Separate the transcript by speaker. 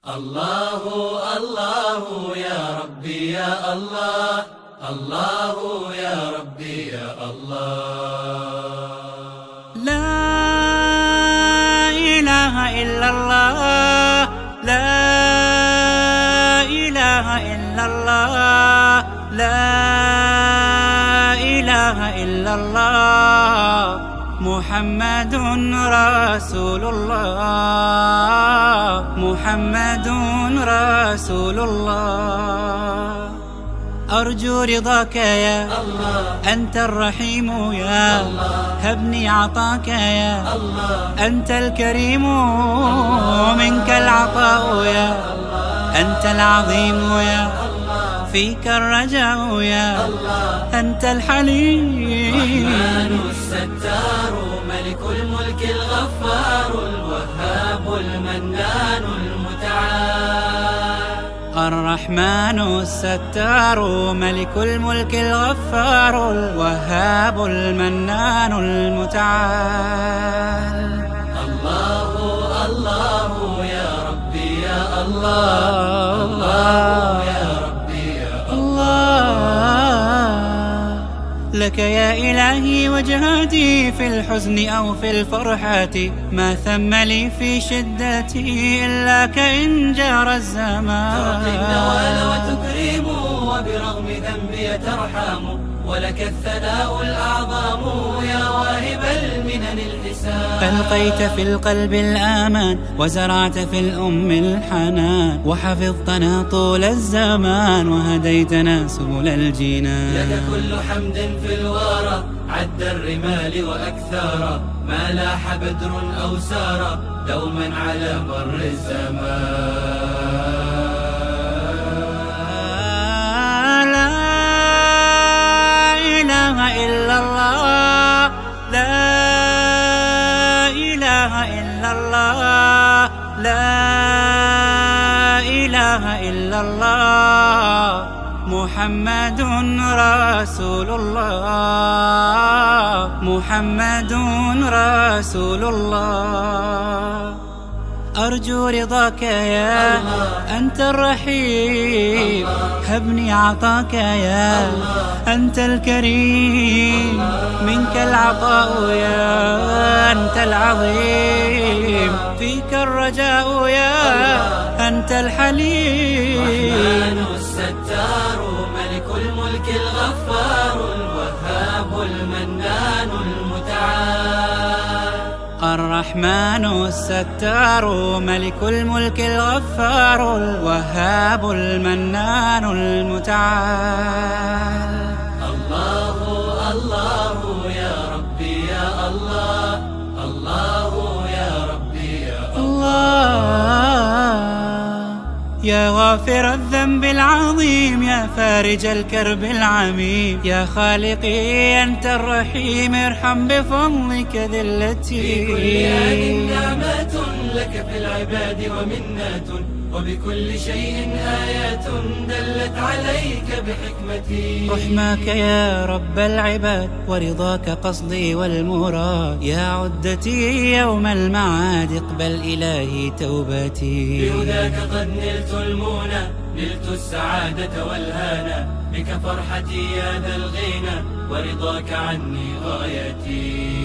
Speaker 1: الله الله يا ربي يا الله، الله يا ربي يا الله.
Speaker 2: لا إله إلا الله، لا إله إلا الله، لا إله إلا الله، محمد رسول الله، محمد رسول الله. أرجو رضاك يا
Speaker 1: الله،
Speaker 2: أنت الرحيم يا
Speaker 1: الله،
Speaker 2: هبني عطاك يا
Speaker 1: الله،
Speaker 2: أنت الكريم، منك العطاء يا أنت العظيم يا فيك الرجاء يا أنت الحليم.
Speaker 1: الرحمن الستار ملك الملك الغفار الوهاب المنان المتعال.
Speaker 2: الرحمن الستار ملك الملك الغفار الوهاب المنان المتعال.
Speaker 1: الله الله يا ربي يا الله، الله يا ربي يا
Speaker 2: الله. لك يا إلهي وجهاتي في الحزن أو في الفرحة، ما ثم لي في شدتي إلا كإن جار الزمان.
Speaker 1: تعطي النوال وتكرم وبرغم ذنبي ترحم، ولك الثناء الأعظم يا واهب المنن الحسان.
Speaker 2: ألقيت في القلب الآمان وزرعت في الأم الحنان، وحفظتنا طول الزمان وهديتنا سبل الجنان.
Speaker 1: لك كل حمد في الورى عد الرمال وأكثارا، ما لاح بدر أو سارا دوما على مر الزمان.
Speaker 2: لا إله إلا الله، لا إله إلا الله، لا إله إلا الله، محمد رسول الله، محمد رسول الله. أرجو رضاك يا أنت الرحيم، هبني عطاك يا أنت الكريم، منك العطاء يا أنت العظيم، فيك الرجاء يا أنت الحليم.
Speaker 1: الرحمن الستار ملك الملك الغفار الوهاب المنان المتعال.
Speaker 2: الرحمن الستار ملك الملك الغفار الوهاب المنان المتعال.
Speaker 1: الله الله يا ربي يا الله، الله يا ربي يا
Speaker 2: الله. يا غافر الذنب العظيم، يا فارج الكرب العميم، يا خالقي أنت الرحيم، ارحم بفضلك ذلتي.
Speaker 1: في كل آن نعمة لك في العباد ومنات، وبكل شيء آيات دلت عليك بحكمتي.
Speaker 2: رحماك يا رب العباد ورضاك قصدي والمراد، يا عدتي يوم المعاد اقبل إلهي توبتي.
Speaker 1: بهداك قد نلت المنى، نلت السعادة والهانا، بك فرحتي يا ذا الغنى ورضاك عني غايتي.